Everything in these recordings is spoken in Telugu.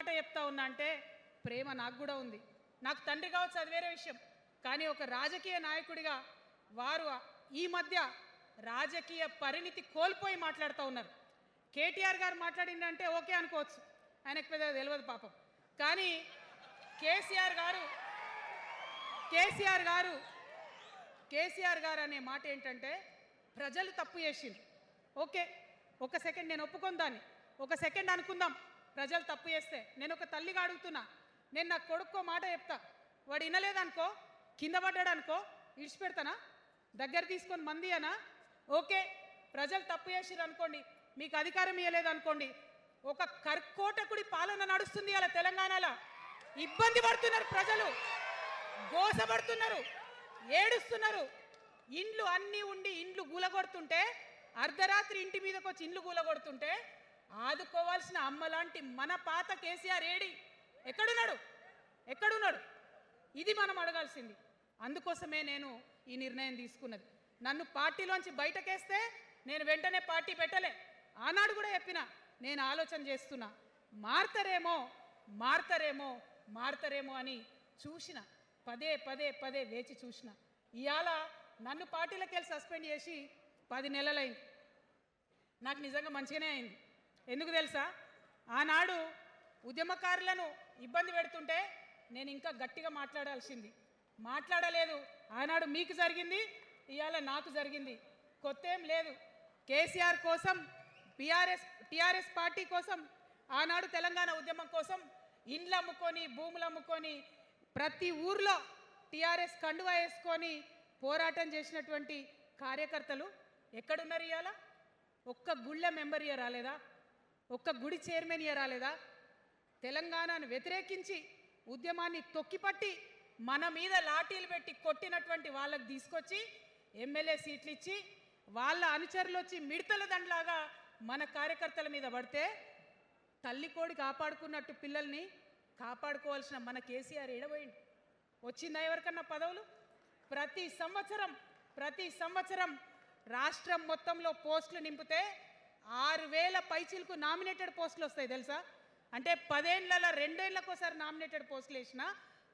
మాట చెప్తా ఉన్నా అంటే ప్రేమ నాకు కూడా ఉంది. నాకు తండ్రి కావచ్చు, అది వేరే విషయం. కానీ ఒక రాజకీయ నాయకుడిగా వారు ఈ మధ్య రాజకీయ పరిణితి కోల్పోయి మాట్లాడుతూ ఉన్నారు. కేటీఆర్ గారు మాట్లాడిందంటే ఓకే అనుకోవచ్చు, ఆయనకు పెద్దగా తెలియదు పాపం. కానీ కేసీఆర్ గారు అనే మాట ఏంటంటే ప్రజలు తప్పు చేసిండ్రు. ఓకే, ఒక సెకండ్ నేను ఒప్పుకొని దాన్ని, ఒక సెకండ్ అనుకుందాం. ప్రజలు తప్పు చేస్తే నేను ఒక తల్లిగా అడుగుతున్నా, నేను నా కొడుకో మాట చెప్తా, వాడు వినలేదనుకో, కింద పడ్డాడు అనుకో, ఇడిచిపెడతానా? దగ్గర తీసుకొని మంది అనా? ఓకే, ప్రజలు తప్పు చేసిర్రు అనుకోండి, మీకు అధికారం ఇవ్వలేదు అనుకోండి, ఒక కర్కోటకుడి పాలన నడుస్తుంది అలా తెలంగాణలో. ఇబ్బంది పడుతున్నారు ప్రజలు, గోసపడుతున్నారు, ఏడుస్తున్నారు. ఇండ్లు అన్నీ ఉండి ఇండ్లు గూలగొడుతుంటే, అర్ధరాత్రి ఇంటి మీదకి వచ్చి ఇండ్లు గూలగొడుతుంటే ఆదుకోవాల్సిన అమ్మలాంటి మన పాత కేసీఆర్ ఏడి? ఎక్కడున్నాడు? ఇది మనం అడగాల్సింది. అందుకోసమే నేను ఈ నిర్ణయం తీసుకున్నది. నన్ను పార్టీలోంచి బయటకేస్తే నేను వెంటనే పార్టీ పెట్టలే. ఆనాడు కూడా చెప్పిన, నేను ఆలోచన చేస్తున్నా, మారతారేమో అని చూసిన, పదే వేచి చూసిన. ఇవాళ నన్ను పార్టీలోకి వెళ్ళి సస్పెండ్ చేసి 10 నెలలైంది. నాకు నిజంగా మంచిగానే అయింది. ఎందుకు తెలుసా? ఆనాడు ఉద్యమకారులను ఇబ్బంది పెడుతుంటే నేను ఇంకా గట్టిగా మాట్లాడలేదు. ఆనాడు మీకు జరిగింది, ఇవాళ నాకు జరిగింది. కొత్త ఏం లేదు. కేసీఆర్ కోసం, టీఆర్ఎస్ పార్టీ కోసం, ఆనాడు తెలంగాణ ఉద్యమం కోసం ఇండ్లు అమ్ముకొని, భూములు అమ్ముకొని, ప్రతి ఊర్లో టీఆర్ఎస్ కండువా వేసుకొని పోరాటం చేసినటువంటి కార్యకర్తలు ఎక్కడున్నారు ఇవాళ? ఒక్క గుళ్ళ మెంబర్ ఇయర్ రాలేదా? ఒక్క గుడి చైర్మన్ ఇయర్ రాలేదా? తెలంగాణను వ్యతిరేకించి ఉద్యమాన్ని తొక్కిపట్టి మన మీద లాఠీలు పెట్టి కొట్టినటువంటి వాళ్ళకి తీసుకొచ్చి ఎమ్మెల్యే సీట్లు ఇచ్చి వాళ్ళ అనుచరులు వచ్చి మిడతల దండలాగా మన కార్యకర్తల మీద పడితే తల్లి కోడి కాపాడుకున్నట్టు పిల్లల్ని కాపాడుకోవాల్సిన మన కేసీఆర్ ఎడబోయింది. వచ్చిందా ఎవరికన్నా పదవులు? ప్రతి సంవత్సరం రాష్ట్రం మొత్తంలో పోస్టులు నింపితే 6,000 పైచీలకు నామినేటెడ్ పోస్టులు వస్తాయి తెలుసా? అంటే 10 ఏళ్ళ 2 ఏళ్ళకోసారి నామినేటెడ్ పోస్టులు వేసినా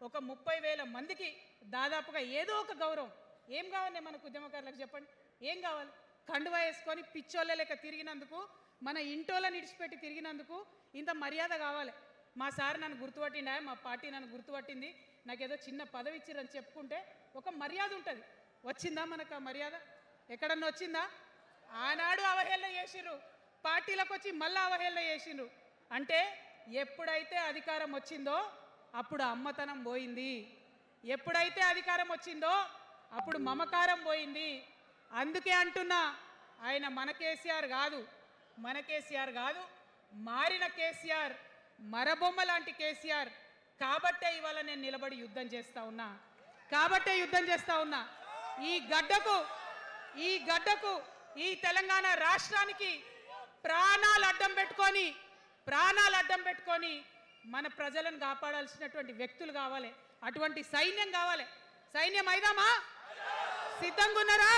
ఒక 30,000 మందికి దాదాపుగా ఏదో ఒక గౌరవం. ఏం కావాలి మనకు ఉద్యమకారులకు చెప్పండి? ఏం కావాలి? కండువా వేసుకొని పిచ్చోళ్ళ లెక్క తిరిగినందుకు, మన ఇంటోళ్ళని ఇడిచిపెట్టి తిరిగినందుకు ఇంత మర్యాద కావాలి. మా సార్ నన్ను గుర్తుపట్టిండా, మా పార్టీ నన్ను గుర్తుపట్టింది, నాకేదో చిన్న పదవి ఇచ్చిరని చెప్పుకుంటే ఒక మర్యాద ఉంటుంది. వచ్చిందా మనకు ఆ మర్యాద? ఎక్కడన్నా వచ్చిందా? ఆనాడు అవహేళన చేసిర్రు, పార్టీలకు వచ్చి మళ్ళీ అవహేళన చేసిండ్రు. అంటే ఎప్పుడైతే అధికారం వచ్చిందో అప్పుడు అమ్మతనం పోయింది, ఎప్పుడైతే అధికారం వచ్చిందో అప్పుడు మమకారం పోయింది. అందుకే అంటున్నా, ఆయన మన కేసీఆర్ కాదు, మారిన కేసీఆర్, మరబొమ్మ లాంటి కేసీఆర్. కాబట్టే ఇవాళ నేను నిలబడి యుద్ధం చేస్తా ఉన్నా. ఈ గడ్డకు ఈ తెలంగాణ రాష్ట్రానికి ప్రాణాలు అడ్డం పెట్టుకొని మన ప్రజలను కాపాడాల్సినటువంటి వ్యక్తులు కావాలి, అటువంటి సైన్యం కావాలి. సైన్యం అయిదామా? సిద్ధంగా ఉన్నారా?